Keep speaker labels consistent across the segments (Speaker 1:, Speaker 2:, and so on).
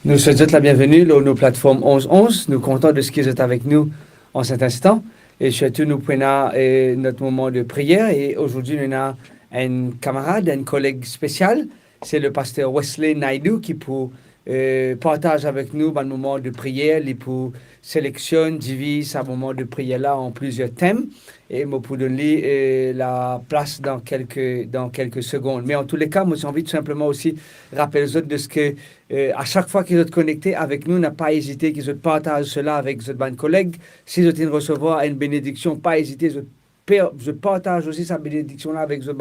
Speaker 1: Nous souhaitons la bienvenue sur nos plateformes 11-11. Nous sommes contents de ce qu'ils sont avec nous en cet instant. Et surtout, nous prenons notre moment de prière. Et aujourd'hui, nous avons un camarade, un collègue spécial. C'est le pasteur Wesley Naidoo qui pour partage avec nous un moment de prière. Il pour sélectionne, divise un moment de prière là en plusieurs thèmes. Et moi, pour donner la place dans quelques secondes. Mais en tous les cas, moi, j'ai envie de simplement aussi rappeler aux autres de ce que à chaque fois qu'ils sont connectés avec nous, n'a pas hésité qu'ils partagent cela avec vos collègues. Si vous êtes recevoir une bénédiction, pas hésiter, je partage aussi sa bénédiction-là avec vos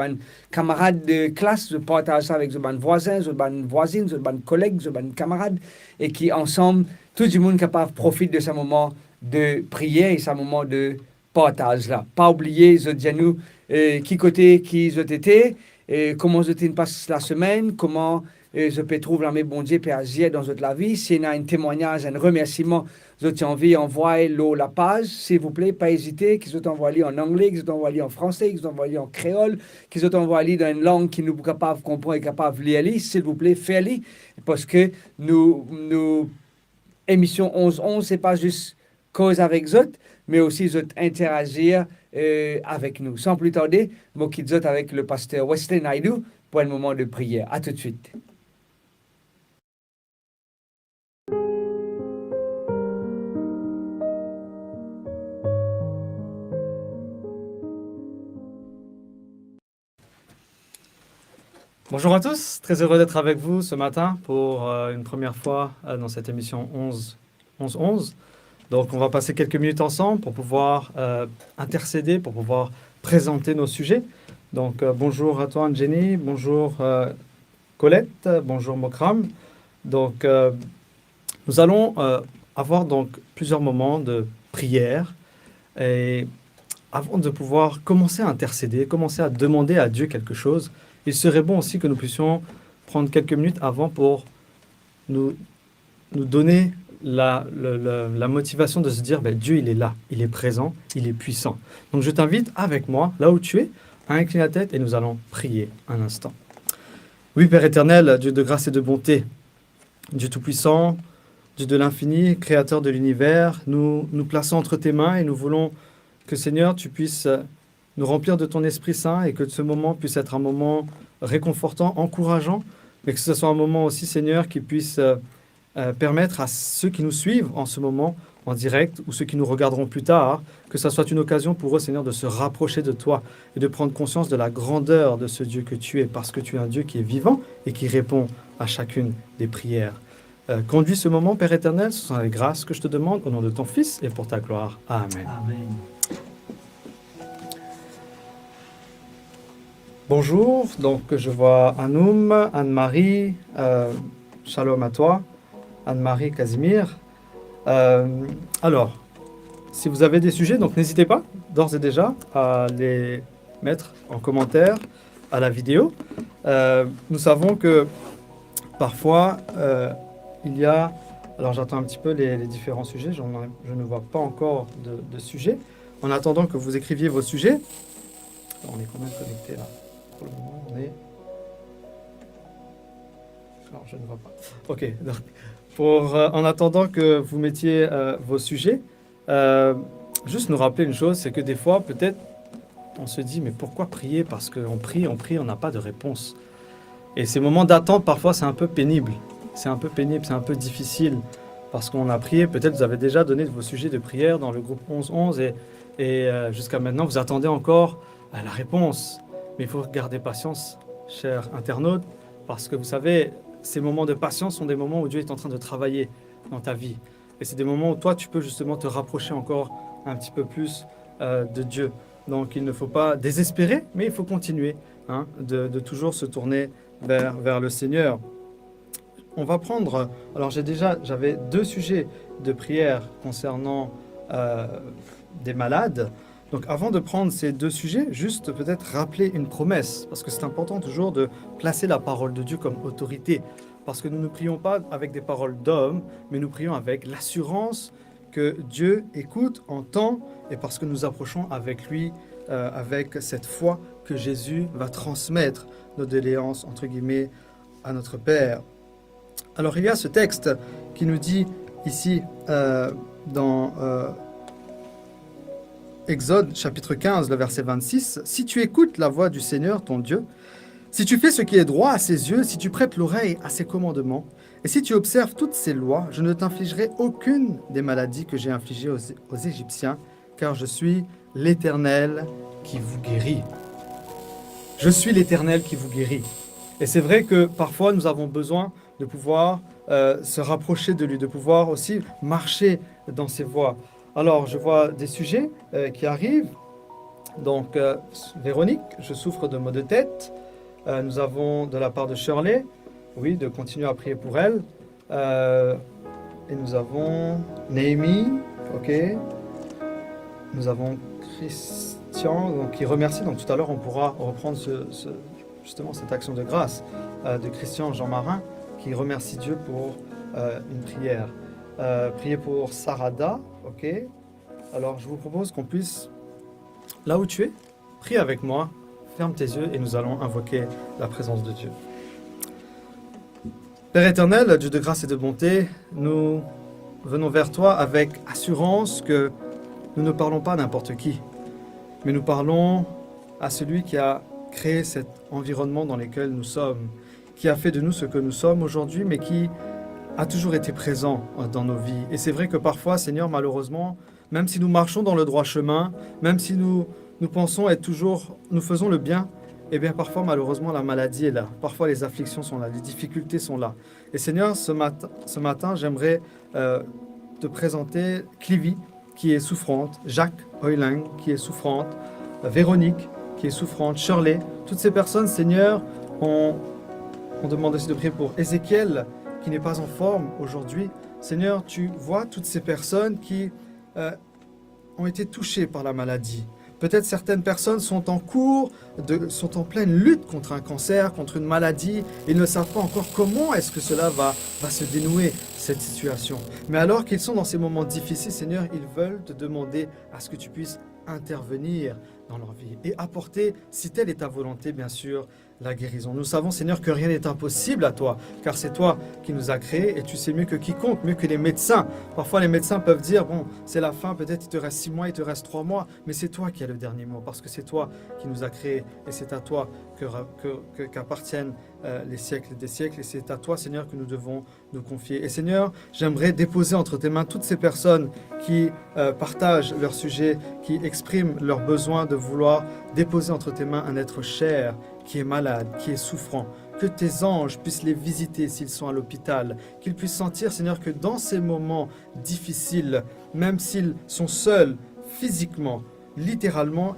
Speaker 1: camarades de classe, je partage ça avec vos voisins, vos voisines, vos collègues, vos camarades, et qui ensemble, tout le monde capable profite de ce moment de prière et ce moment de partage là. Pas oublier, je dis à nous, qui côté qui vous été, comment vous êtes passé la semaine, comment je peux trouver la même bon Dieu peut agir dans votre la vie. S'il y a un témoignage, un remerciement, vous avez envie d'envoyer la page, s'il vous plaît, pas hésiter, qu'ils ont envoyé en anglais, qu'ils ont envoyé en français, qu'ils ont envoyé en créole, qu'ils ont envoyé dans une langue qui nous est capable de comprendre et capable de lire, s'il vous plaît, faites-le, parce que nous émission 11-11, c'est pas juste cause avec eux, mais aussi interagir avec nous. Sans plus tarder, moi qui êtes avec le pasteur Wesley Naidoo pour un moment de prière. À tout de suite.
Speaker 2: Bonjour à tous, très heureux d'être avec vous ce matin pour une première fois dans cette émission 11-11. Donc on va passer quelques minutes ensemble pour pouvoir intercéder, pour pouvoir présenter nos sujets. Donc bonjour à toi Jenny, bonjour Colette, bonjour Mokram. Donc nous allons avoir donc plusieurs moments de prière et avant de pouvoir commencer à intercéder, commencer à demander à Dieu quelque chose, il serait bon aussi que nous puissions prendre quelques minutes avant pour nous donner la motivation de se dire Dieu il est là, il est présent, il est puissant. Donc je t'invite avec moi, là où tu es, à incliner la tête et nous allons prier un instant. Oui Père éternel, Dieu de grâce et de bonté, Dieu tout-puissant, Dieu de l'infini, créateur de l'univers, nous nous plaçons entre tes mains et nous voulons que Seigneur tu puisses nous remplir de ton Esprit Saint et que ce moment puisse être un moment réconfortant, encourageant, mais que ce soit un moment aussi, Seigneur, qui puisse permettre à ceux qui nous suivent en ce moment, en direct, ou ceux qui nous regarderont plus tard, que ce soit une occasion pour eux, Seigneur, de se rapprocher de toi et de prendre conscience de la grandeur de ce Dieu que tu es, parce que tu es un Dieu qui est vivant et qui répond à chacune des prières. Conduis ce moment, Père éternel, ce sont les grâces que je te demande au nom de ton Fils et pour ta gloire. Amen.
Speaker 1: Amen.
Speaker 2: Bonjour, donc je vois Anoum, Anne-Marie, shalom à toi, Anne-Marie, Casimir. Alors, si vous avez des sujets, donc n'hésitez pas d'ores et déjà à les mettre en commentaire à la vidéo. Nous savons que parfois il y a, alors j'attends un petit peu les différents sujets, je ne vois pas encore de sujets. En attendant que vous écriviez vos sujets, on est quand même connecté là. Pour le moment, on est... Alors, je ne vois pas. Ok, donc, en attendant que vous mettiez vos sujets, juste nous rappeler une chose, c'est que des fois, peut-être, on se dit, mais pourquoi prier? Parce qu'on prie, on n'a pas de réponse. Et ces moments d'attente, parfois, c'est un peu pénible. C'est un peu pénible, c'est un peu difficile. Parce qu'on a prié, peut-être vous avez déjà donné vos sujets de prière dans le groupe 11-11 et jusqu'à maintenant, vous attendez encore la réponse. Mais il faut garder patience, chers internautes, parce que vous savez, ces moments de patience sont des moments où Dieu est en train de travailler dans ta vie. Et c'est des moments où toi, tu peux justement te rapprocher encore un petit peu plus de Dieu. Donc il ne faut pas désespérer, mais il faut continuer de toujours se tourner vers le Seigneur. On va prendre, alors j'avais 2 sujets de prière concernant des malades. Donc avant de prendre ces 2 sujets, juste peut-être rappeler une promesse, parce que c'est important toujours de placer la parole de Dieu comme autorité, parce que nous ne prions pas avec des paroles d'hommes, mais nous prions avec l'assurance que Dieu écoute, entend, et parce que nous approchons avec lui, avec cette foi que Jésus va transmettre nos doléances, entre guillemets, à notre Père. Alors il y a ce texte qui nous dit ici dans Exode chapitre 15, le verset 26, « Si tu écoutes la voix du Seigneur ton Dieu, si tu fais ce qui est droit à ses yeux, si tu prêtes l'oreille à ses commandements, et si tu observes toutes ses lois, je ne t'infligerai aucune des maladies que j'ai infligées aux Égyptiens, car je suis l'Éternel qui vous guérit. » Je suis l'Éternel qui vous guérit. Et c'est vrai que parfois nous avons besoin de pouvoir se rapprocher de lui, de pouvoir aussi marcher dans ses voies. Alors, je vois des sujets qui arrivent. Donc, Véronique, je souffre de maux de tête. Nous avons de la part de Shirley, oui, de continuer à prier pour elle. Et nous avons Naomi, ok. Nous avons Christian, donc, qui remercie. Donc, tout à l'heure, on pourra reprendre justement cette action de grâce de Christian Jean-Marin, qui remercie Dieu pour une prière. Prier pour Sarada, ok. Alors, je vous propose qu'on puisse, là où tu es, prie avec moi, ferme tes yeux et nous allons invoquer la présence de Dieu. Père éternel, Dieu de grâce et de bonté, nous venons vers toi avec assurance que nous ne parlons pas à n'importe qui, mais nous parlons à celui qui a créé cet environnement dans lequel nous sommes, qui a fait de nous ce que nous sommes aujourd'hui, mais qui a toujours été présent dans nos vies. Et c'est vrai que parfois, Seigneur, malheureusement, même si nous marchons dans le droit chemin, même si nous pensons être toujours, nous faisons le bien, eh bien parfois, malheureusement, la maladie est là. Parfois, les afflictions sont là, les difficultés sont là. Et Seigneur, ce matin, j'aimerais te présenter Clivy, qui est souffrante, Jacques Hoyling, qui est souffrante, Véronique, qui est souffrante, Shirley. Toutes ces personnes, Seigneur, on demande aussi de prier pour Ézéchiel, qui n'est pas en forme aujourd'hui. Seigneur, tu vois toutes ces personnes qui ont été touchées par la maladie. Peut-être certaines personnes sont en pleine lutte contre un cancer, contre une maladie, et ne savent pas encore comment est-ce que cela va se dénouer, cette situation. Mais alors qu'ils sont dans ces moments difficiles, Seigneur, ils veulent te demander à ce que tu puisses intervenir dans leur vie et apporter, si telle est ta volonté, bien sûr, la guérison. Nous savons, Seigneur, que rien n'est impossible à toi, car c'est toi qui nous as créés et tu sais mieux que quiconque, mieux que les médecins. Parfois, les médecins peuvent dire, bon, c'est la fin, peut-être il te reste 6 mois, il te reste 3 mois, mais c'est toi qui as le dernier mot, parce que c'est toi qui nous as créés et c'est à toi qu'appartiennent les siècles des siècles, et c'est à toi, Seigneur, que nous devons nous confier. Et Seigneur, j'aimerais déposer entre tes mains toutes ces personnes qui partagent leur sujet, qui expriment leur besoin de vouloir déposer entre tes mains un être cher, qui est malade, qui est souffrant. Que tes anges puissent les visiter s'ils sont à l'hôpital, qu'ils puissent sentir, Seigneur, que dans ces moments difficiles, même s'ils sont seuls physiquement, littéralement,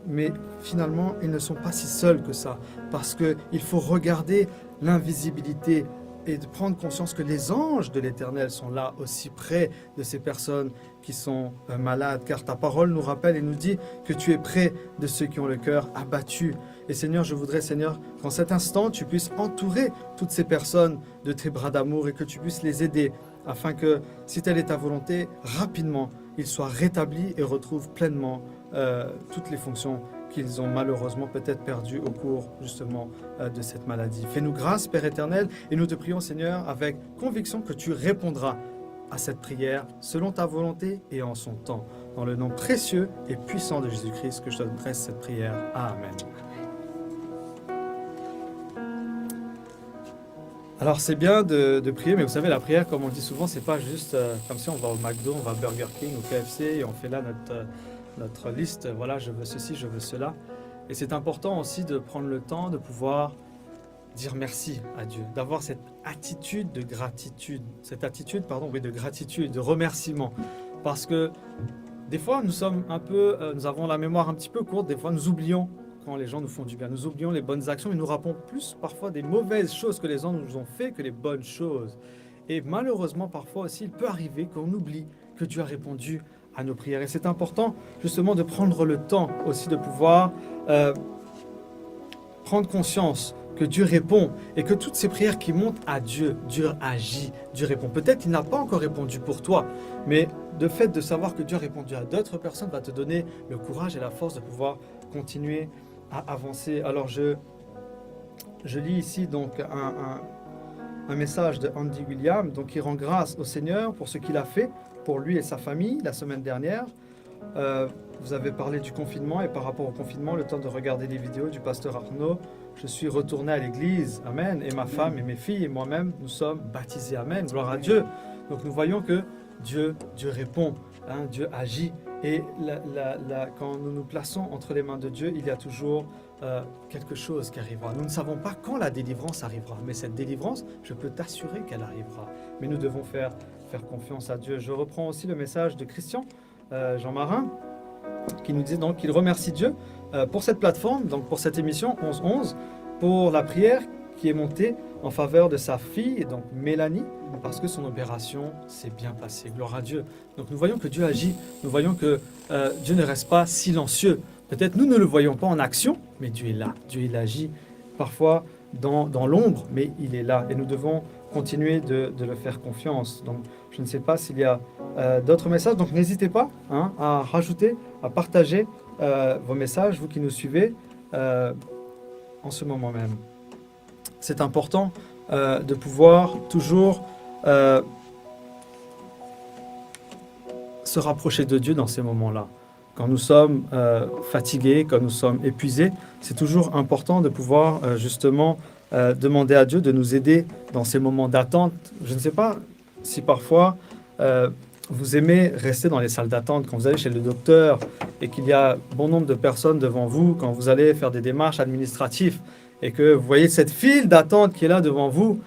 Speaker 2: mais finalement, ils ne sont pas si seuls que ça, parce qu'il faut regarder l'invisibilité et de prendre conscience que les anges de l'Éternel sont là aussi près de ces personnes qui sont malades, car ta parole nous rappelle et nous dit que tu es près de ceux qui ont le cœur abattu. Et Seigneur, je voudrais, Seigneur, qu'en cet instant, tu puisses entourer toutes ces personnes de tes bras d'amour et que tu puisses les aider, afin que, si telle est ta volonté, rapidement, ils soient rétablis et retrouvent pleinement toutes les fonctions qu'ils ont malheureusement peut-être perdues au cours justement de cette maladie. Fais-nous grâce, Père éternel, et nous te prions, Seigneur, avec conviction que tu répondras à cette prière selon ta volonté et en son temps. Dans le nom précieux et puissant de Jésus-Christ que je t'adresse cette prière. Amen. Alors c'est bien de prier, mais vous savez, la prière, comme on le dit souvent, c'est pas juste comme si on va au McDo, on va à Burger King, au KFC, et on fait là notre liste, voilà, je veux ceci, je veux cela. Et c'est important aussi de prendre le temps de pouvoir dire merci à Dieu, d'avoir cette attitude de gratitude, de gratitude, de remerciement. Parce que des fois, nous avons la mémoire un petit peu courte, des fois nous oublions quand les gens nous font du bien, nous oublions les bonnes actions et nous rappelons plus parfois des mauvaises choses que les gens nous ont fait que les bonnes choses. Et malheureusement, parfois aussi, il peut arriver qu'on oublie que Dieu a répondu à nos prières. Et c'est important justement de prendre le temps aussi de pouvoir prendre conscience que Dieu répond et que toutes ces prières qui montent à Dieu, Dieu agit, Dieu répond. Peut-être qu'il n'a pas encore répondu pour toi, mais le fait de savoir que Dieu a répondu à d'autres personnes va te donner le courage et la force de pouvoir continuer à avancer. Alors je lis ici donc un message de Andy William, donc il rend grâce au Seigneur pour ce qu'il a fait pour lui et sa famille la semaine dernière. Vous avez parlé du confinement et par rapport au confinement, le temps de regarder les vidéos du pasteur Arnaud, je suis retourné à l'église, amen, et ma femme et mes filles et moi-même, nous sommes baptisés, amen, gloire à Dieu. Donc nous voyons que Dieu répond, hein, Dieu agit. Et quand nous nous plaçons entre les mains de Dieu, il y a toujours quelque chose qui arrivera. Nous ne savons pas quand la délivrance arrivera, mais cette délivrance, je peux t'assurer qu'elle arrivera. Mais nous devons faire confiance à Dieu. Je reprends aussi le message de Christian Jean Marin, qui nous dit donc qu'il remercie Dieu pour cette plateforme, donc pour cette émission 11-11, pour la prière qui est montée en faveur de sa fille, donc Mélanie, parce que son opération s'est bien passée. Gloire à Dieu. Donc nous voyons que Dieu agit, nous voyons que Dieu ne reste pas silencieux. Peut-être nous ne le voyons pas en action, mais Dieu est là. Dieu il agit parfois dans l'ombre, mais il est là. Et nous devons continuer de le faire confiance. Donc je ne sais pas s'il y a d'autres messages, donc n'hésitez pas à rajouter, à partager vos messages, vous qui nous suivez en ce moment même. C'est important de pouvoir toujours se rapprocher de Dieu dans ces moments-là. Quand nous sommes fatigués, quand nous sommes épuisés, c'est toujours important de pouvoir justement demander à Dieu de nous aider dans ces moments d'attente. Je ne sais pas si parfois vous aimez rester dans les salles d'attente quand vous allez chez le docteur et qu'il y a bon nombre de personnes devant vous, quand vous allez faire des démarches administratives et que vous voyez cette file d'attente qui est là devant vous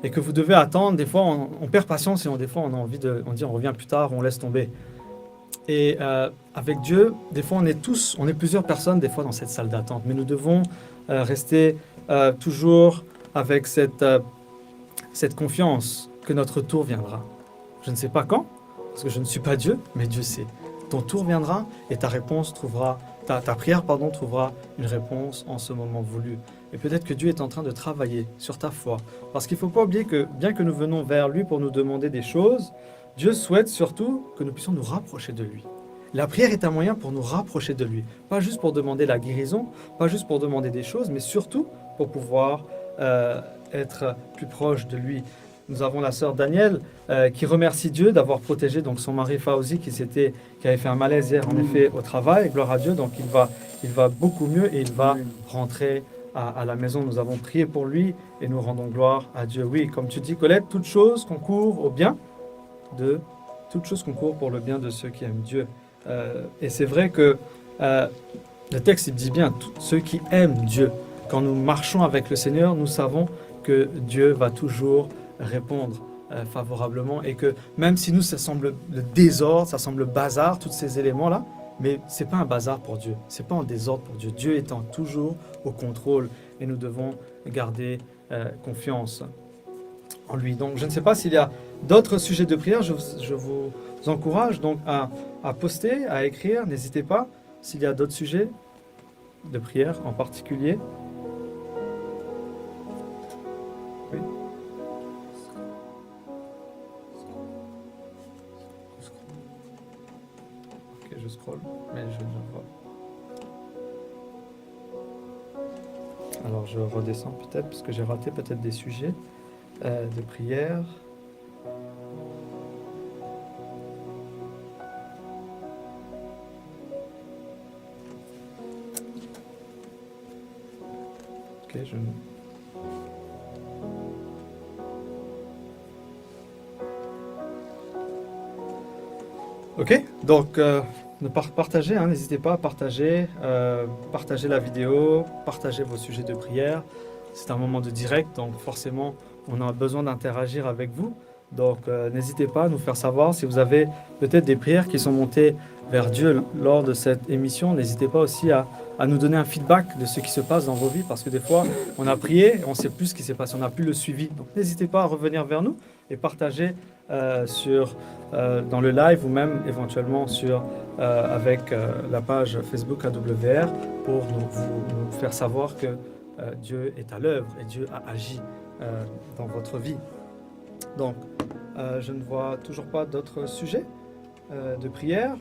Speaker 2: et que vous devez attendre. Des fois, on perd patience et des fois, on a envie on dit on revient plus tard, on laisse tomber. Et avec Dieu, des fois, on est plusieurs personnes des fois dans cette salle d'attente, mais nous devons rester toujours avec cette confiance que notre tour viendra. Je ne sais pas quand, parce que je ne suis pas Dieu, mais Dieu sait. Ton tour viendra et ta prière trouvera une réponse en ce moment voulu. Et peut-être que Dieu est en train de travailler sur ta foi. Parce qu'il ne faut pas oublier que bien que nous venons vers lui pour nous demander des choses, Dieu souhaite surtout que nous puissions nous rapprocher de lui. La prière est un moyen pour nous rapprocher de lui. Pas juste pour demander la guérison, pas juste pour demander des choses, mais surtout pour pouvoir être plus proche de lui. Nous avons la sœur Danielle qui remercie Dieu d'avoir protégé donc son mari Fauzi qui avait fait un malaise hier en effet au travail. Gloire à Dieu, donc il va beaucoup mieux et il va rentrer à la maison. Nous avons prié pour lui et nous rendons gloire à Dieu. Oui, comme tu dis Colette, toutes choses concourent au bien toutes choses concourent pour le bien de ceux qui aiment Dieu. Et c'est vrai que le texte il dit bien ceux qui aiment Dieu. Quand nous marchons avec le Seigneur, nous savons que Dieu va toujours répondre favorablement et que même si nous ça semble le désordre, ça semble le bazar, tous ces éléments-là, mais c'est pas un bazar pour Dieu, c'est pas un désordre pour Dieu. Dieu étant toujours au contrôle et nous devons garder confiance en lui. Donc je ne sais pas s'il y a d'autres sujets de prière, je vous encourage donc à poster, à écrire, n'hésitez pas s'il y a d'autres sujets de prière en particulier. Oui. Ok, je scroll, mais je ne vois. Alors je redescends peut-être parce que j'ai raté peut-être des sujets de prière. Ok, Ok, donc partagez, n'hésitez pas à partager la vidéo, partagez vos sujets de prière. C'est un moment de direct, donc forcément, on a besoin d'interagir avec vous. Donc n'hésitez pas à nous faire savoir si vous avez peut-être des prières qui sont montées vers Dieu lors de cette émission. N'hésitez pas aussi à nous donner un feedback de ce qui se passe dans vos vies, parce que des fois, on a prié et on ne sait plus ce qui s'est passé, on n'a plus le suivi. Donc n'hésitez pas à revenir vers nous et partager dans le live ou même éventuellement avec la page Facebook AWR pour nous faire savoir que Dieu est à l'œuvre et Dieu a agi dans votre vie. Donc, je ne vois toujours pas d'autres sujets de prière.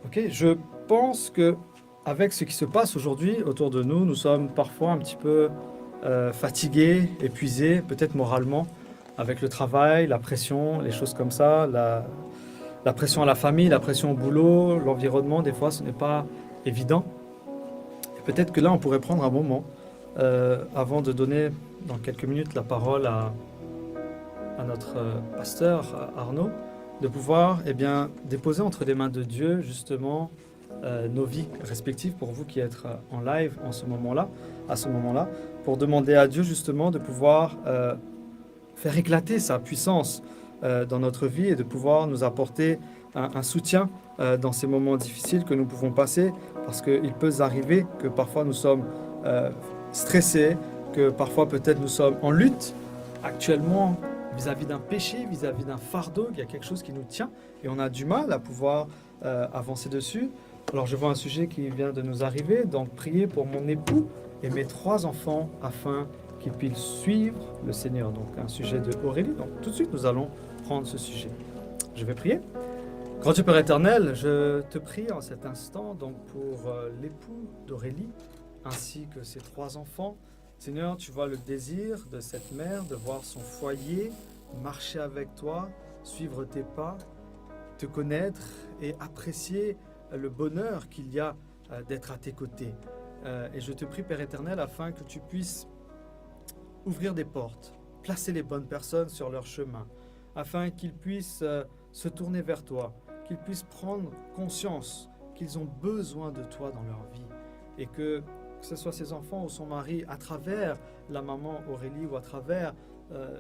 Speaker 2: Ok, je pense que avec ce qui se passe aujourd'hui autour de nous, nous sommes parfois un petit peu fatigués, épuisés, peut-être moralement, avec le travail, la pression, les choses comme ça, la pression à la famille, la pression au boulot, l'environnement, des fois ce n'est pas évident. Et peut-être que là on pourrait prendre un moment avant de donner dans quelques minutes la parole à notre pasteur Arnaud, de pouvoir déposer entre les mains de Dieu justement nos vies respectives pour vous qui êtes en live à ce moment-là, pour demander à Dieu justement de pouvoir faire éclater sa puissance dans notre vie et de pouvoir nous apporter un soutien dans ces moments difficiles que nous pouvons passer, parce qu'il peut arriver que parfois nous sommes stressés, que parfois peut-être nous sommes en lutte actuellement vis-à-vis d'un péché, vis-à-vis d'un fardeau, il y a quelque chose qui nous tient et on a du mal à pouvoir avancer dessus. Alors je vois un sujet qui vient de nous arriver, donc prier pour mon époux et mes 3 enfants afin qu'ils puissent suivre le Seigneur. Donc un sujet de Aurélie, donc tout de suite nous allons prendre ce sujet. Je vais prier. Grand Dieu Père éternel, je te prie en cet instant donc pour l'époux d'Aurélie ainsi que ses 3 enfants. Seigneur, tu vois le désir de cette mère de voir son foyer marcher avec toi, suivre tes pas, te connaître et apprécier le bonheur qu'il y a d'être à tes côtés. Et je te prie, Père éternel, afin que tu puisses ouvrir des portes, placer les bonnes personnes sur leur chemin, afin qu'ils puissent se tourner vers toi, qu'ils puissent prendre conscience qu'ils ont besoin de toi dans leur vie et que ce soit ses enfants ou son mari, à travers la maman Aurélie ou à travers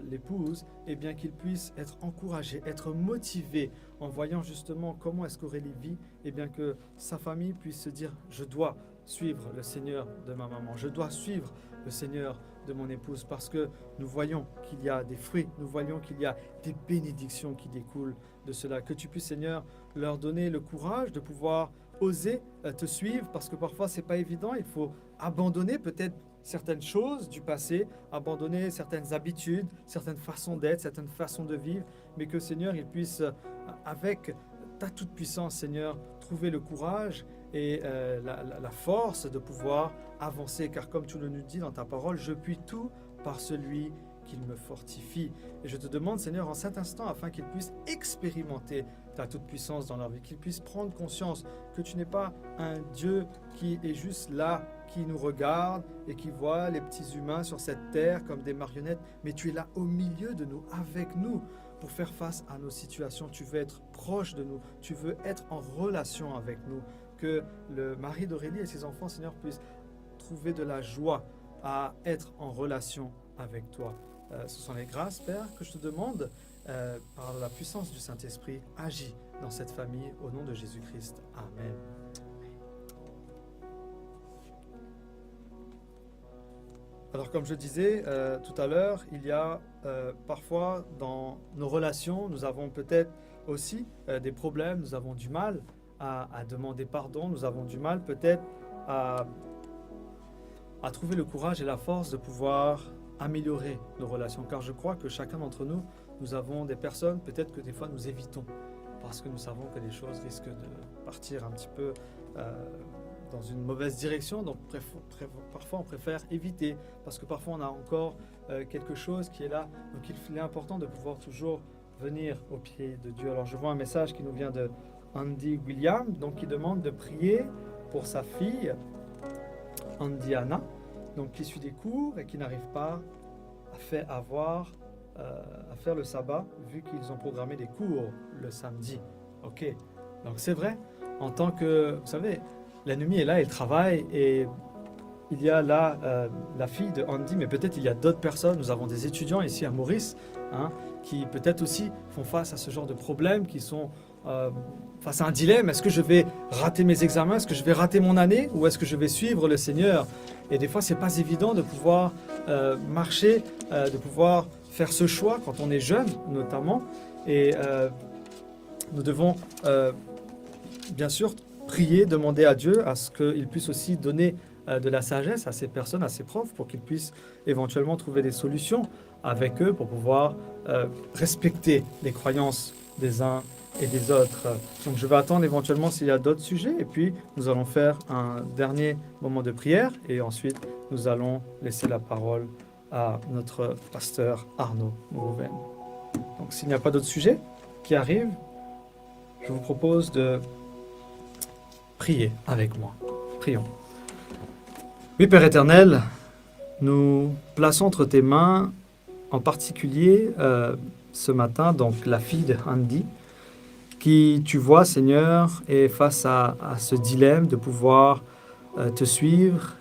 Speaker 2: l'épouse, eh bien qu'ils puissent être encouragés, être motivés en voyant justement comment est-ce qu'Aurélie vit, et bien que sa famille puisse se dire « je dois suivre le Seigneur de ma maman, je dois suivre le Seigneur de mon épouse » parce que nous voyons qu'il y a des fruits, nous voyons qu'il y a des bénédictions qui découlent de cela. Que tu puisses, Seigneur, leur donner le courage de pouvoir oser te suivre, parce que parfois c'est pas évident, il faut abandonner peut-être certaines choses du passé, abandonner certaines habitudes, certaines façons d'être, certaines façons de vivre, mais que Seigneur, il puisse, avec ta toute puissance, Seigneur, trouver le courage et la force de pouvoir avancer, car comme tu le nous dis dans ta parole, je puis tout par celui qu'il me fortifie. Et je te demande, Seigneur, en cet instant, afin qu'ils puissent expérimenter ta toute-puissance dans leur vie, qu'ils puissent prendre conscience que tu n'es pas un Dieu qui est juste là, qui nous regarde et qui voit les petits humains sur cette terre comme des marionnettes, mais tu es là au milieu de nous, avec nous, pour faire face à nos situations. Tu veux être proche de nous, tu veux être en relation avec nous, que le mari d'Aurélie et ses enfants, Seigneur, puissent trouver de la joie à être en relation avec toi. Ce sont les grâces, Père, que je te demande par la puissance du Saint-Esprit. Agis dans cette famille au nom de Jésus-Christ. Amen. Alors comme je disais tout à l'heure, il y a parfois dans nos relations, nous avons peut-être aussi des problèmes, nous avons du mal à demander pardon, nous avons du mal peut-être à trouver le courage et la force de pouvoir améliorer nos relations, car je crois que chacun d'entre nous, nous avons des personnes peut-être que des fois nous évitons parce que nous savons que les choses risquent de partir un petit peu dans une mauvaise direction, donc parfois on préfère éviter parce que parfois on a encore quelque chose qui est là, donc il est important de pouvoir toujours venir au pied de Dieu. Alors je vois un message qui nous vient de Andy William, donc qui demande de prier pour sa fille Andiana, donc qui suit des cours et qui n'arrive pas à faire le sabbat vu qu'ils ont programmé des cours le samedi. Ok, donc c'est vrai, en tant que, vous savez, l'ennemi est là, il travaille et il y a là la fille de Andy, mais peut-être il y a d'autres personnes. Nous avons des étudiants ici à Maurice qui peut-être aussi font face à ce genre de problèmes, qui sont face à un dilemme. Est-ce que je vais rater mes examens? Est-ce que je vais rater mon année? Ou est-ce que je vais suivre le Seigneur? Et des fois, c'est pas évident de pouvoir marcher, de pouvoir faire ce choix quand on est jeune, notamment. Et nous devons bien sûr prier, demander à Dieu à ce qu'il puisse aussi donner de la sagesse à ces personnes, à ces profs, pour qu'ils puissent éventuellement trouver des solutions avec eux pour pouvoir respecter les croyances des uns et des autres. Donc je vais attendre éventuellement s'il y a d'autres sujets et puis nous allons faire un dernier moment de prière et ensuite nous allons laisser la parole à notre pasteur Arnaud Mourouven. Donc s'il n'y a pas d'autres sujets qui arrivent, je vous propose de prier avec moi. Prions. Oui, Père éternel, nous plaçons entre tes mains en particulier ce matin donc la fille de Andy qui, tu vois, Seigneur, est face à ce dilemme de pouvoir te suivre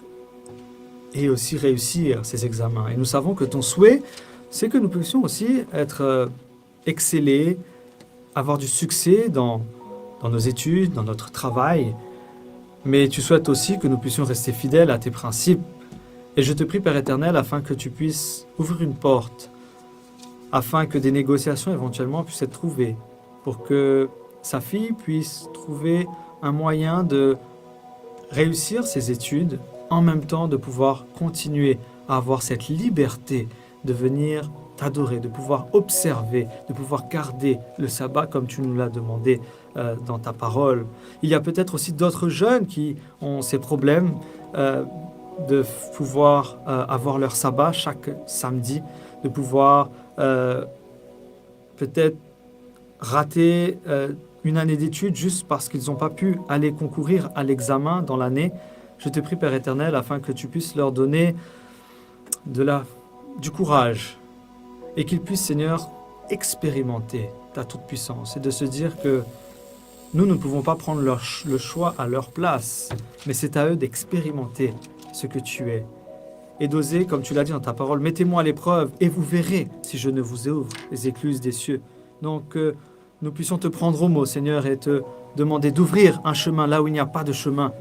Speaker 2: et aussi réussir ses examens. Et nous savons que ton souhait, c'est que nous puissions aussi être excellés, avoir du succès dans nos études, dans notre travail, mais tu souhaites aussi que nous puissions rester fidèles à tes principes. Et je te prie, Père éternel, afin que tu puisses ouvrir une porte, afin que des négociations éventuellement puissent être trouvées, pour que sa fille puisse trouver un moyen de réussir ses études, en même temps de pouvoir continuer à avoir cette liberté de venir t'adorer, de pouvoir observer, de pouvoir garder le sabbat comme tu nous l'as demandé dans ta parole. Il y a peut-être aussi d'autres jeunes qui ont ces problèmes de pouvoir avoir leur sabbat chaque samedi, de pouvoir peut-être rater une année d'études juste parce qu'ils n'ont pas pu aller concourir à l'examen dans l'année. Je te prie, Père éternel, afin que tu puisses leur donner du courage et qu'ils puissent, Seigneur, expérimenter ta toute-puissance et de se dire que nous ne pouvons pas prendre le choix à leur place, mais c'est à eux d'expérimenter ce que tu es. Et d'oser, comme tu l'as dit dans ta parole, mettez-moi à l'épreuve et vous verrez si je ne vous ouvre les écluses des cieux. Donc, nous puissions te prendre au mot, Seigneur, et te demander d'ouvrir un chemin là où il n'y a pas de chemin,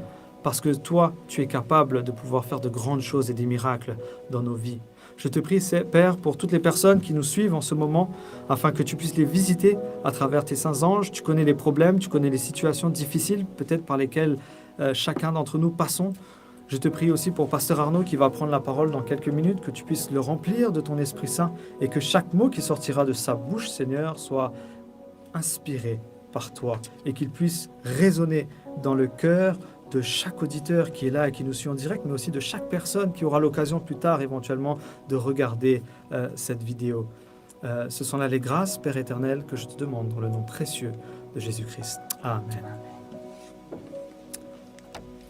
Speaker 2: parce que toi, tu es capable de pouvoir faire de grandes choses et des miracles dans nos vies. Je te prie, Père, pour toutes les personnes qui nous suivent en ce moment, afin que tu puisses les visiter à travers tes saints anges. Tu connais les problèmes, tu connais les situations difficiles, peut-être par lesquelles chacun d'entre nous passons. Je te prie aussi pour Pasteur Arnaud qui va prendre la parole dans quelques minutes, que tu puisses le remplir de ton Esprit Saint et que chaque mot qui sortira de sa bouche, Seigneur, soit inspiré par toi et qu'il puisse résonner dans le cœur de chaque auditeur qui est là et qui nous suit en direct, mais aussi de chaque personne qui aura l'occasion plus tard éventuellement de regarder cette vidéo. Ce sont là les grâces, Père éternel, que je te demande dans le nom précieux de Jésus-Christ. Amen.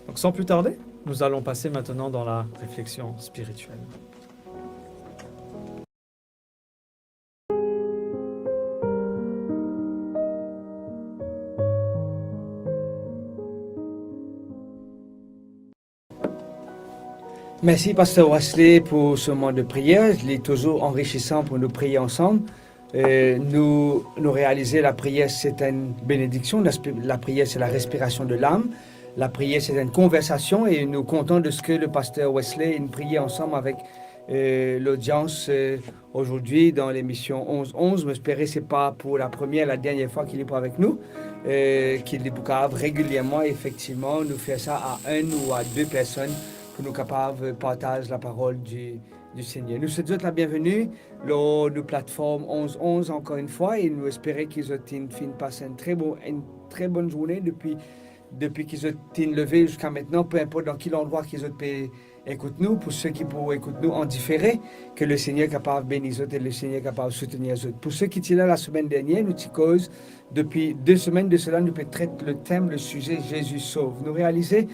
Speaker 2: Donc sans plus tarder, nous allons passer maintenant dans la réflexion spirituelle.
Speaker 1: Merci, Pasteur Wesley, pour ce moment de prière. Il est toujours enrichissant pour nous prier ensemble. Nous réaliser la prière, c'est une bénédiction. La prière, c'est la respiration de l'âme. La prière, c'est une conversation et nous comptons de ce que le Pasteur Wesley nous priait ensemble avec l'audience aujourd'hui dans l'émission 11-11. J'espère que ce n'est pas pour la première, la dernière fois qu'il est pas avec nous. Qu'il est capable régulièrement, effectivement, nous faire ça à une ou à deux personnes pour nous capables de partager la parole du Seigneur. Nous souhaitons la bienvenue dans nos plateformes 11-11 encore une fois et nous espérons qu'ils ont passé une très bonne journée depuis qu'ils ont été levés jusqu'à maintenant, peu importe dans quel endroit qu'ils ont écouter nous, pour ceux qui pourront écouter nous en différé, que le Seigneur est capable de bénir et le Seigneur est capable de soutenir les autres. Pour ceux qui étaient là la semaine dernière, nous cause depuis 2 semaines de cela, nous traitons le thème, le sujet Jésus sauve. Nous réalisons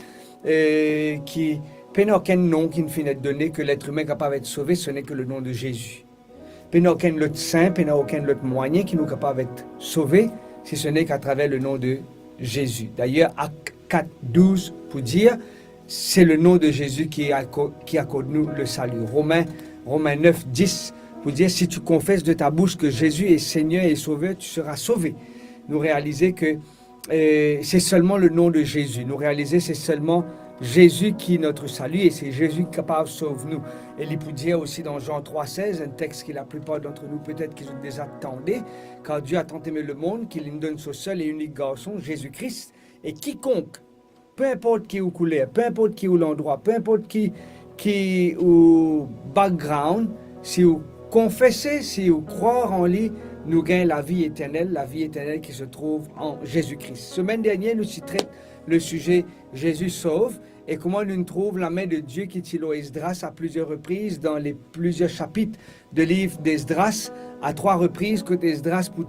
Speaker 1: qu'il n'y a aucun nom qui nous finit de donner que l'être humain est capable d'être sauvé, ce n'est que le nom de Jésus. Il n'y a aucun autre saint, il n'y a aucun autre moyen qui nous est capable d'être sauvé, si ce n'est qu'à travers le nom de Jésus. D'ailleurs, Acte 4, 12, pour dire, c'est le nom de Jésus qui accorde nous le salut. Romains 9, 10, pour dire, si tu confesses de ta bouche que Jésus est Seigneur et Sauveur, tu seras sauvé. Nous réaliser que c'est seulement le nom de Jésus. Nous réaliser c'est seulement Jésus qui est notre salut et c'est Jésus qui est capable de sauver nous. Et il peut dire aussi dans Jean 3, 16, un texte que la plupart d'entre nous peut-être qu'ils ont déjà attendu, car Dieu a tant aimé le monde qu'il nous donne son seul et unique garçon, Jésus-Christ, et quiconque, peu importe qui est au couleur, peu importe qui est au l'endroit, peu importe qui est au background, si vous confessez, si vous croyez en lui, nous gagnons la vie éternelle qui se trouve en Jésus-Christ. Semaine dernière, nous traitons le sujet Jésus sauve et comment nous trouvons la main de Dieu qui est Esdras à plusieurs reprises dans les plusieurs chapitres de livre d'Esdras, à 3 reprises que Esdras pour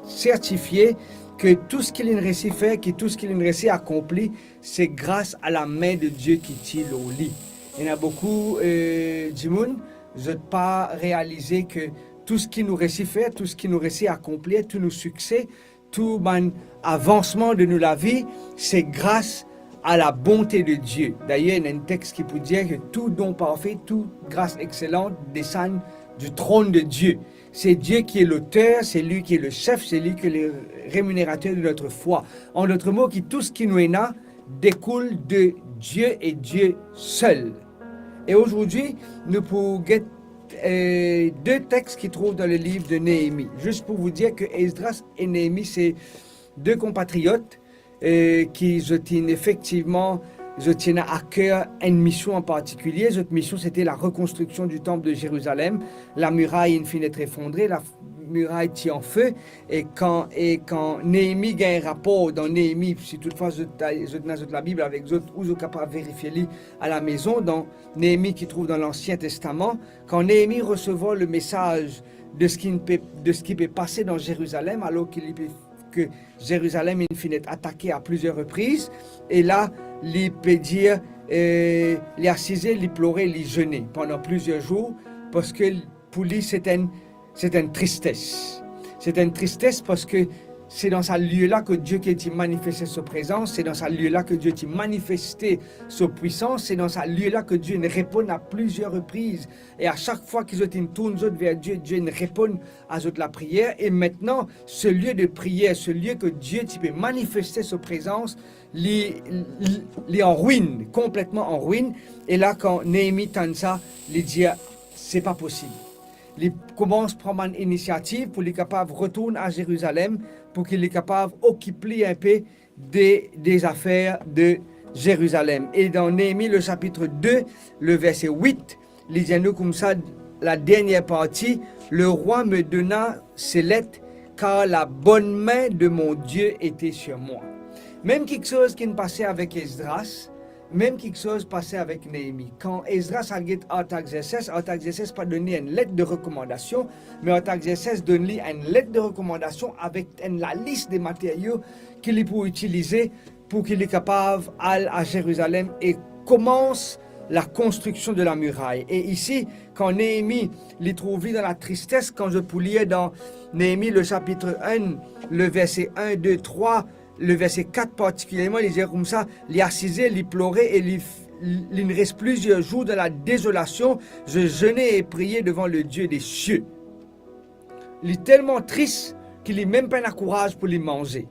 Speaker 1: certifier que tout ce qu'il a réussi à faire, que tout ce qu'il a réussi à accomplir, c'est grâce à la main de Dieu qui tire au lit. Il y en a beaucoup de monde, je n'ai pas réalisé que tout ce qu'il nous réussit à faire, tout ce qu'il nous réussit à accomplir, tous nos succès, tout avancement de la vie, c'est grâce à la bonté de Dieu. D'ailleurs, il y a un texte qui peut dire que tout don parfait, toute grâce excellente descend du trône de Dieu. C'est Dieu qui est l'auteur, c'est lui qui est le chef, c'est lui qui est le rémunérateur de notre foi. En d'autres mots, tout ce qui nous est là découle de Dieu et Dieu seul. Et aujourd'hui, nous pouvons get 2 textes qui trouvent dans le livre de Néhémie. Juste pour vous dire que Esdras et Néhémie, c'est 2 compatriotes qui tiennent effectivement à cœur une mission en particulier. Cette mission, c'était la reconstruction du temple de Jérusalem. La muraille est finit d'être effondrée, la muraille tient en feu. Et quand Néhémie gagne un rapport dans Néhémie, si toutefois vous avez la Bible avec vous, vous êtes capable de vérifier à la maison, dans Néhémie qui trouve dans l'Ancien Testament, quand Néhémie recevait le message de ce qui peut passer dans Jérusalem, alors que Jérusalem est fini d'être attaqué à plusieurs reprises, et là, il peut dire, il assisé, il pleurait, il jeûnait pendant plusieurs jours, parce que pour lui, c'est une tristesse. C'est une tristesse parce que c'est dans ce lieu-là que Dieu qui manifesté sa présence, c'est dans ce lieu-là que Dieu a manifesté sa puissance, c'est dans ce lieu-là que Dieu répond à plusieurs reprises. Et à chaque fois qu'ils tournent vers Dieu, Dieu répond à la prière. Et maintenant, ce lieu de prière, ce lieu que Dieu peut manifester sa présence, il en ruine, complètement en ruine. Et là, quand Néhémie tente ça, il dit, c'est pas possible. Il commence à prendre une initiative pour être capable de retourner à Jérusalem, pour qu'il soit capable d'occuper un peu des affaires de Jérusalem. Et dans Néhémie, le chapitre 2, le verset 8, il dit nous comme ça, la dernière partie, le roi me donna ses lettres, car la bonne main de mon Dieu était sur moi. Même quelque chose qui ne passait avec Esdras, même quelque chose passait avec Néhémie. Quand Esdras a dit Artaxerxès pas donné une lettre de recommandation, mais Artaxerxès donne lui une lettre de recommandation avec la liste des matériaux qu'il peut utiliser pour qu'il soit capable d'aller à Jérusalem et commence la construction de la muraille. Et ici, quand Néhémie les trouve dans la tristesse, quand je peux lire dans Néhémie le chapitre 1, le verset 1, 2, 3, le verset 4 particulièrement, il dit comme ça, il assisait, il pleurait et il ne reste plusieurs jours dans la désolation. Je jeûnais et priais devant le Dieu des cieux. Il est tellement triste qu'il n'a même pas le courage pour les manger.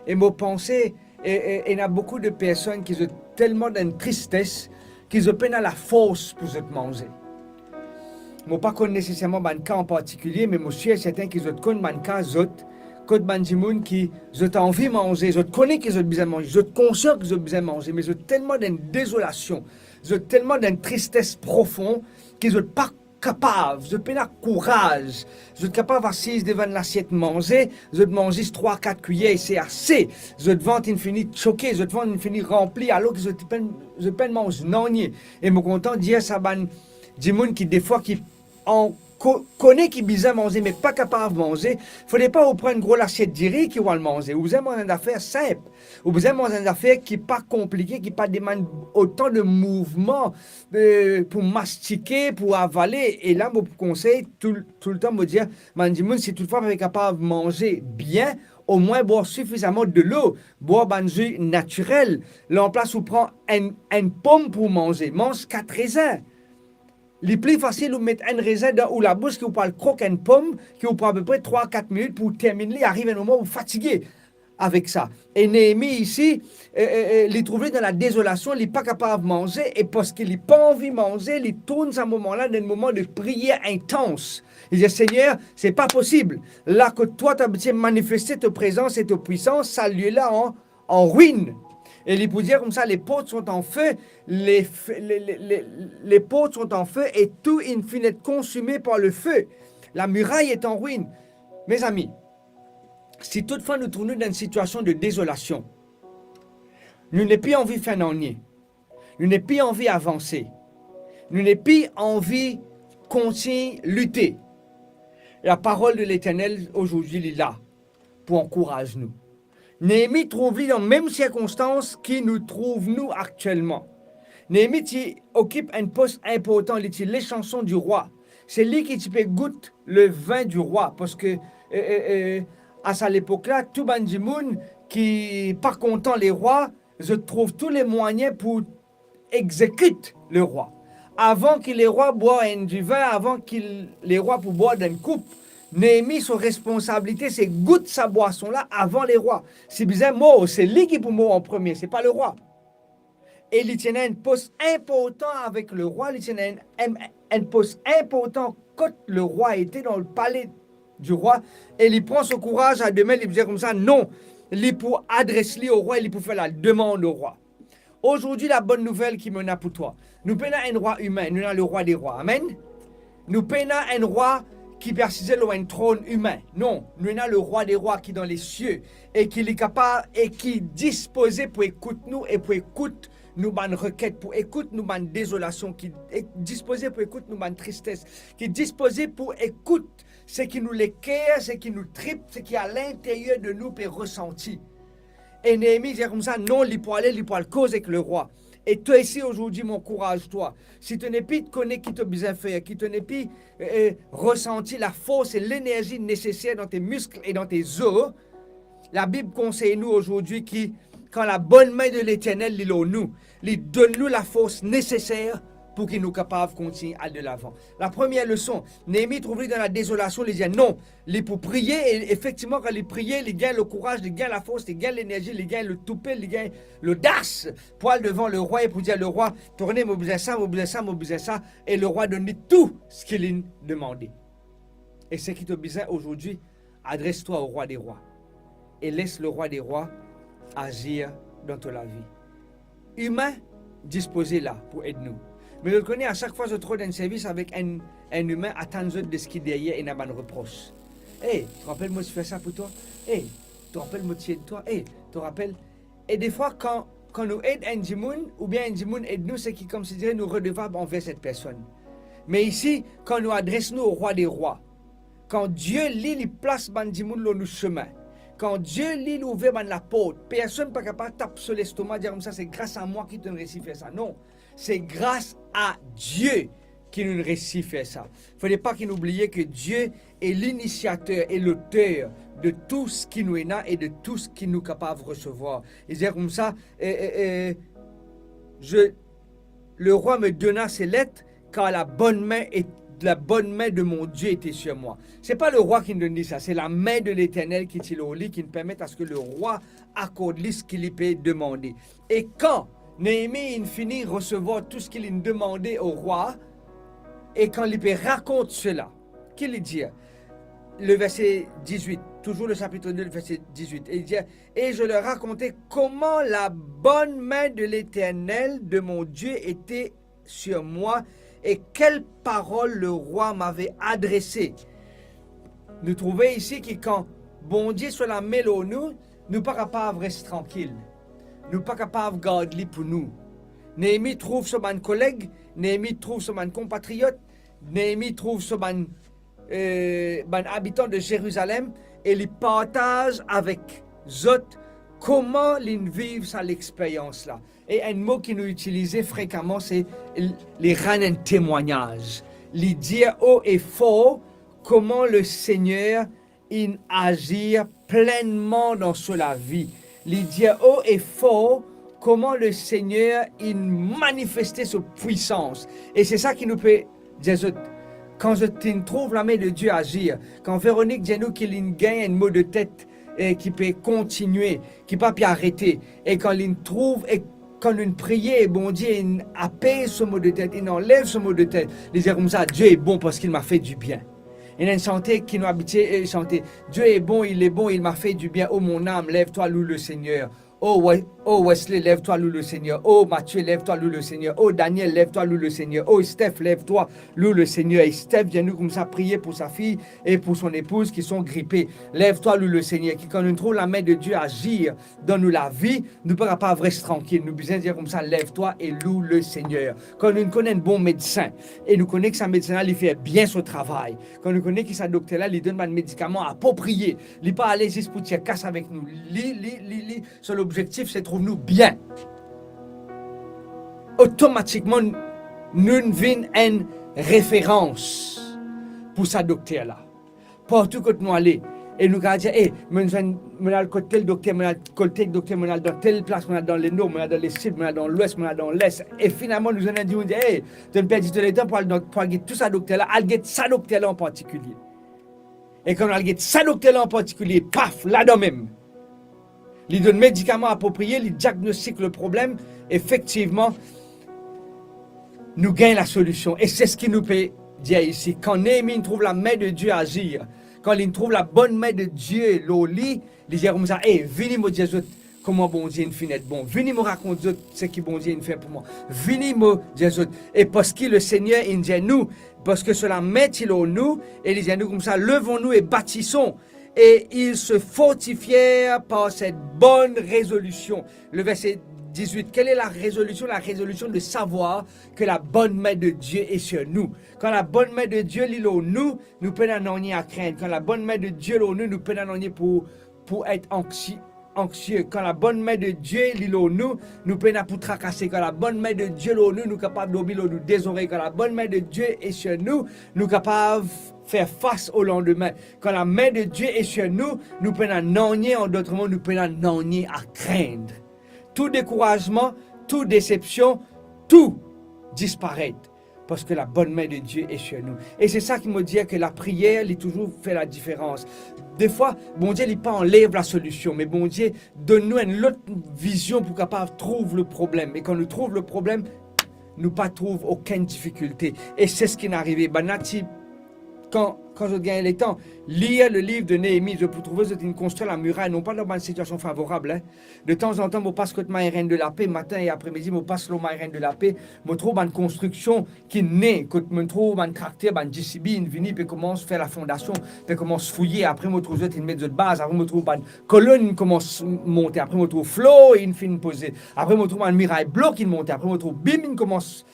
Speaker 1: Et mon pensée, il y a beaucoup de personnes qui ont tellement d'une tristesse qu'ils ont peine à la force pour se manger. Je ne pas connais nécessairement un cas en particulier, mais je suis certain qu'ils ont connu un cas quand Banjimoun qui ont envie de manger, je connais qu'ils ont besoin de manger, je conscient qu'ils ont besoin de manger, mais ils ont tellement d'une désolation, ils ont tellement d'une tristesse profonde qu'ils sont pas capables, ils ont pas le courage, ils sont capables d'assis devant l'assiette manger, ils ont mangé 3-4 cuillères, c'est assez, ils ont devant infini choqué, ils ont devant infini rempli, alors qu'ils ont pas manger non. Et je suis content de dire ça, Banjimoun qui des fois qui en connaît qui besoin manger, mais pas capable de manger, il ne faudrait pas vous prendre une grosse assiette de riz qui va le manger. Vous avez une affaire simple. Vous avez une affaire qui n'est pas compliquée, qui ne demande pas autant de mouvements pour mastiquer, pour avaler. Et là, mon conseil, tout le temps, me dire, si toutefois vous êtes capable de manger bien, au moins boire suffisamment de l'eau, boire un jus naturel. Là, en place, vous prenez une pomme pour manger, mange 4 raisins. Le plus facile, vous mettez un raisin dans la bouche, qui vous parle croque une pomme, qui vous prend à peu près 3-4 minutes pour terminer. Il arrive un moment où vous fatiguez avec ça. Et Néhémie ici, il trouvé dans la désolation, il n'est pas capable de manger, et parce qu'il n'a pas envie de manger, il tourne à ce moment-là dans un moment de prière intense. Il dit, Seigneur, c'est pas possible. Là que toi, tu as manifesté ta présence et ta puissance, ça lieu-là en ruine. Et il peut dire comme ça, les portes sont en feu, les portes sont en feu et tout in fine est consumé par le feu. La muraille est en ruine. Mes amis, si toutefois nous trouvons dans une situation de désolation, nous n'avons plus envie de faire un nier, nous n'avons plus envie d'avancer, nous n'avons plus envie de continuer à lutter. La parole de l'Éternel aujourd'hui est là pour encourager nous. Néhémie trouve dans les mêmes circonstances qui nous trouvent nous actuellement. Néhémie qui occupe un poste important, les chansons du roi. C'est lui qui peut goûter le vin du roi parce que à cette époque-là, tout le monde qui n'est pas content les rois, je trouve tous les moyens pour exécuter le roi. Avant que les rois boivent du vin, avant que les rois pour boire d'une coupe, Néhémie, son responsabilité, c'est goûter sa boisson-là avant les rois. C'est bizarre, moi, c'est lui qui pour moi en premier, c'est pas le roi. Et il tenait un poste important avec le roi, il tenait un poste important quand le roi était dans le palais du roi, et il prend son courage à demain, il disait comme ça, non, il pour adresser au roi, il pour faire la demande au roi. Aujourd'hui, la bonne nouvelle qui me n'a pour toi, nous prenons un roi humain, nous avons le roi des rois, amen. Nous prenons un roi qui persistait sur un trône humain. Non, nous avons le roi des rois qui est dans les cieux et qui est capable et qui est disposé pour écouter nous et pour écouter nous bonnes requêtes, pour écouter nous bonnes désolations, qui est disposé pour écouter nous bonnes tristesses, qui est disposé pour écouter ce qui nous l'équerre, ce qui nous tripe, ce qui est à l'intérieur de nous peut ressentir. Et Néhémie dit comme ça, non, il peut aller, il peut causer avec le roi. Et toi ici aujourd'hui, mon courage, toi, si tu n'es plus connais qui t'a besoin de faire, qui tu n'es plus ressenti la force et l'énergie nécessaire dans tes muscles et dans tes os, la Bible conseille nous aujourd'hui qui, quand la bonne main de l'Éternel est en nous, il donne nous la force nécessaire pour qu'il nous capable de continuer à aller de l'avant. La première leçon, Néhémie trouve dans la désolation, il dit non, il pour prier, et effectivement quand il priait, il gagne le courage, il gagne la force, il gagne l'énergie, il gagne le toupet, il gagne l'audace pour aller devant le roi et pour dire le roi, tournez, mobilisez ça, mobilisez ça, mobilisez ça, et le roi donne tout ce qu'il a demandé. Et ce qui te besoin aujourd'hui, adresse-toi au roi des rois et laisse le roi des rois agir dans ta vie. Humain, disposé là pour aider nous. Mais je le connais, à chaque fois que je trouve un service avec un humain, attendre de ce qui est derrière et n'a pas de reproche. Hey, tu te rappelles moi je fais ça pour toi? Hey, tu te rappelles moi de toi? Hey, tu te rappelles? Et des fois, quand nous aidons un djimoun, ou bien un djimoun aide nous, c'est qui considère nous redevables envers cette personne. Mais ici, quand nous adressons au roi des rois, quand Dieu lit, il place un djimoun dans nos chemins, quand Dieu lit, il ouvre la porte, personne n'est pas capable de taper sur l'estomac et dire comme ça, c'est grâce à moi qui te réussi à faire ça. Non. C'est grâce à Dieu qui nous réussit à faire ça. Il ne fallait pas qu'il oublie que Dieu est l'initiateur et l'auteur de tout ce qui nous est là et de tout ce qui nous est capable de recevoir. Il dit comme ça, le roi me donna ses lettres car la bonne main de mon Dieu était sur moi. Ce n'est pas le roi qui nous dit ça, c'est la main de l'Éternel qui est au lit, qui nous permet à ce que le roi accorde ce qu'il peut demander. Et quand Néhémie finit de recevoir tout ce qu'il a demandé au roi, et quand il raconte cela, qu'il dit, le verset 18, toujours le chapitre 2, le verset 18, il dit, et je leur racontais comment la bonne main de l'Éternel, de mon Dieu, était sur moi, et quelles paroles le roi m'avait adressées. Nous trouvons ici que quand bon Dieu soit la main au nous, nous ne sommes pas capables de rester tranquilles. Nous ne sommes pas capables de garder pour nous. Néhémie trouve son collègue, Néhémie trouve son compatriote, Néhémie trouve son habitant de Jérusalem et il partage avec eux comment ils vivent cette expérience-là. Et un mot qui nous utilisait fréquemment, c'est les rendre un témoignage. Les dire haut et fort comment le Seigneur agit pleinement dans la vie. Les dire haut et fort comment le Seigneur manifestait sa puissance. Et c'est ça qui nous peut dire, quand je trouve la main de Dieu agir, quand Véronique dit nous qu'il gagne un mot de tête et qui peut continuer, qui ne peut pas arrêter, et quand il trouve, et quand une prière, bon Dieu, il apaise ce mot de tête, il enlève ce mot de tête, il dit comme ça, Dieu est bon parce qu'il m'a fait du bien. Il y a une chanté qui nous habituait et chanter. Dieu est bon, il m'a fait du bien. Oh mon âme, lève-toi, loue le Seigneur. Oh Wesley, lève-toi, loue le Seigneur. Oh Mathieu, lève-toi, loue le Seigneur. Oh Daniel, lève-toi, loue le Seigneur. Oh Steph, lève-toi, loue le Seigneur. Et Steph vient nous comme ça prier pour sa fille et pour son épouse qui sont grippés. Lève-toi, loue le Seigneur. Qui quand nous trouvons la main de Dieu agir dans nous la vie, nous ne pouvons pas rester tranquille. Nous besoin dire comme ça, lève-toi et loue le Seigneur. Quand nous connaissons un bon médecin et nous connaissons que sa médecin il fait bien son travail. Quand nous connaissons que sa docteur là, il donne un médicament approprié. Il n'est pas allé juste pour tirer casse avec nous. Son objectif, c'est de trouver nous bien. Automatiquement, nous venons une référence pour sa docteur là. Partout que nous allons, et nous allons dire, hey, je vais côté le docteur, je vais côté le docteur, je vais dans telle place, je vais dans le nord, je vais dans le sud, je vais dans l'ouest, je vais dans l'est. Et finalement, nous allons dire, hey, tu ne perds pas de temps pour aller tout ça docteur là, aller sa docteur là en particulier. Et quand on aller sa docteur là en particulier, paf, là-dedans même. Il donne médicaments appropriés, il diagnostique le problème. Effectivement, nous gagnons la solution. Et c'est ce qui nous peut dire ici. Quand Néhémie trouve la main de Dieu agir, quand il trouve la bonne main de Dieu, l'oli, il dit comme ça, hey, venez me dire comment bon Dieu il fait bon. Venez me raconter ce que bon Dieu il fait pour moi. Venez me dire. Et parce que le Seigneur, il dit nous, parce que cela met il en nous, et il dit nous comme ça, levons-nous et bâtissons. Et ils se fortifièrent par cette bonne résolution. Le verset 18, quelle est la résolution? La résolution de savoir que la bonne main de Dieu est sur nous. Quand la bonne main de Dieu est sur nous, nous pouvons rien à craindre. Quand la bonne main de Dieu est sur nous, nous pouvons rien pour être anxieux. Quand la bonne main de Dieu est sur nous, nous pouvons pour tracasser. Quand la bonne main de Dieu est sur nous, nous sommes capables d'oublier nous désoreiller. Quand la bonne main de Dieu est sur nous, nous sommes capables faire face au lendemain. Quand la main de Dieu est sur nous, nous pouvons rien, en d'autres mots, nous pouvons rien à craindre. Tout découragement, toute déception, tout disparaît. Parce que la bonne main de Dieu est sur nous. Et c'est ça qui me dit que la prière, il toujours fait la différence. Des fois, bon Dieu, il pas enlève la solution, mais bon Dieu, donne-nous une autre vision pour capable trouver le problème. Et quand nous trouvons le problème, nous pas trouve aucune difficulté. Et c'est ce qui est arrivé. Banati, quand je gagne le temps, lire le livre de Néhémie, je peux trouver que construire la muraille, non pas dans une situation favorable. Hein. De temps en temps, je passe côté reine de la paix, matin et après-midi, je passe le reine de la paix, je trouve une construction qui naît, quand je trouve un tracteur, un JCB, une vini, puis commence à faire la fondation, puis commence à fouiller, après je trouve une mettre de base, après je trouve une colonne qui commence à monter, après je trouve flow, et une fin posée, après je trouve un muraille bloc qui monte, après je trouve bim, il commence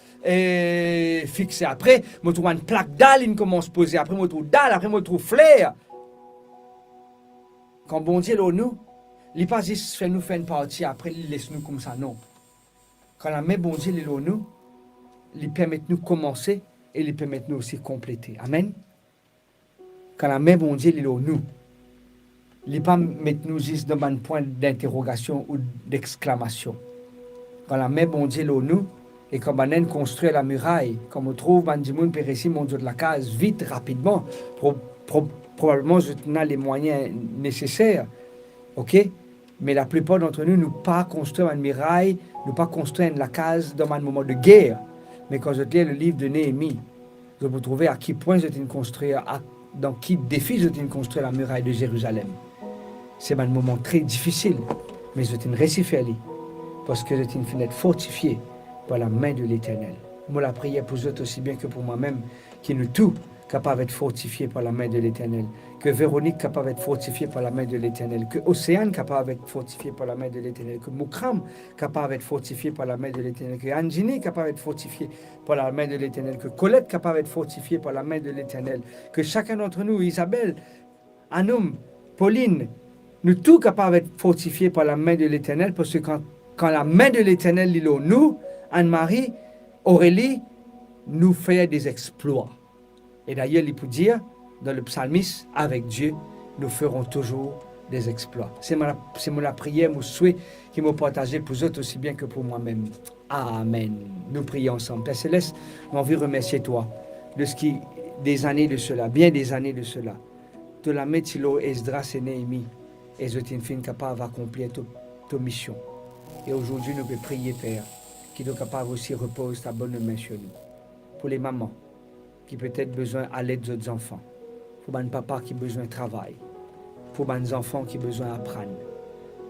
Speaker 1: fixé. Après, je trouve une plaque dalle, il commence à poser. Après, je trouve dalle, après, je trouve flair. Quand bon Dieu là, nous, il n'est pas juste fait nous faire une partie, après, il laisse nous comme ça, non. Quand la main bon Dieu est là, nous, il permet de nous commencer et il permet de nous aussi compléter. Amen. Quand la main bon Dieu est là, nous, il n'est pas mettre nous juste dans un point d'interrogation ou d'exclamation. Quand la main bon Dieu est là, nous, et quand on construit la muraille, quand on trouve Bandimoun Péressi, mon Dieu de la case, vite, rapidement, probablement je n'ai les moyens nécessaires, ok? Mais la plupart d'entre nous, nous pas construire une muraille, nous pas construire la case dans un moment de guerre. Mais quand je lis le livre de Néhémie, je peux trouver à quel point je construit, dans quel défi je construire la muraille de Jérusalem. C'est un moment très difficile, mais je réussi à faire parce que je suis être fortifié par la main de l'Éternel. Moi, la prière pour eux aussi bien que pour moi-même, qui nous tout capable d'être fortifié par la main de l'Éternel, que Véronique capable d'être fortifiée par la main de l'Éternel, que Océane capable d'être fortifiée par la main de l'Éternel, que Moukram capable d'être fortifié par la main de l'Éternel, que Anjini capable d'être fortifié par la main de l'Éternel, que Colette capable d'être fortifiée par la main de l'Éternel, que chacun d'entre nous, Isabelle, Anoum, Pauline, nous tous capables d'être fortifiés par la main de l'Éternel, parce que quand la main de l'Éternel est là, nous, Anne-Marie, Aurélie, nous fait des exploits. Et d'ailleurs, il peut dire, dans le psalmiste, avec Dieu, nous ferons toujours des exploits. C'est la prière, mon souhait qui m'a partagé pour eux aussi bien que pour moi-même. Amen. Nous prions ensemble. Père Céleste, j'ai envie de remercier toi de ce qui, des années de cela, bien des années de cela, de la métilo, Esdras et Néhémie, et je t'ai fait capable d'accomplir ta mission. Et aujourd'hui, nous pouvons prier, Père, qui est capable aussi de reposer ta bonne main sur nous. Pour les mamans qui peut-être besoin à l'aide d'autres enfants. Pour les papas qui ont besoin de travail. Pour les enfants qui ont besoin d'apprendre.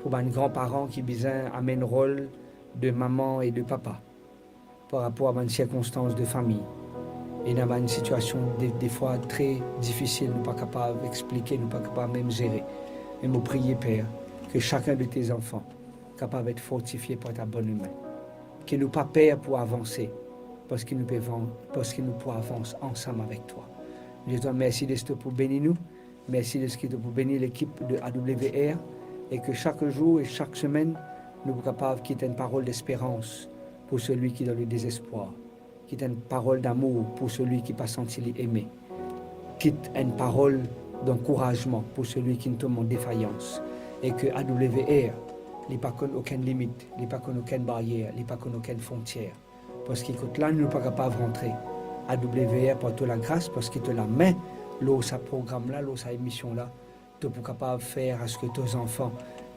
Speaker 1: pour les grands-parents qui besoin amènent rôle de maman et de papa par rapport à une circonstance de famille. Et dans une situation des fois très difficile, nous ne sommes pas capables d'expliquer, nous ne sommes pas capables même de gérer. Mais nous prions, Père, que chacun de tes enfants soit capable d'être fortifié par ta bonne main. Que nous pas peur pour avancer, parce que nous pouvons avancer ensemble avec toi. Je te remercie de ce pour bénir nous. Merci de ce pour bénir l'équipe de AWR et que chaque jour et chaque semaine, nous sommes capables de quitter une parole d'espérance pour celui qui est dans le désespoir, quitte une parole d'amour pour celui qui n'a pas senti l'aimer, quitte une parole d'encouragement pour celui qui ne tombe en défaillance et que AWR n'a pas aucune limite, n'a pas aucune barrière, n'a pas aucune frontière. Parce que là, nous ne sommes pas capables de rentrer. AWR porte la grâce parce qu'il te la met, là, sa programme là, sa émission là, tu es capable de faire à ce que tes enfants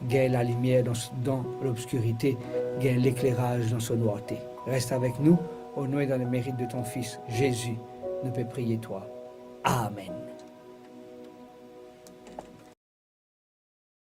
Speaker 1: gagnent la lumière dans l'obscurité, gagnent l'éclairage dans son noirté. Reste avec nous, au nom et dans le mérite de ton Fils, Jésus, nous peut prier toi. Amen.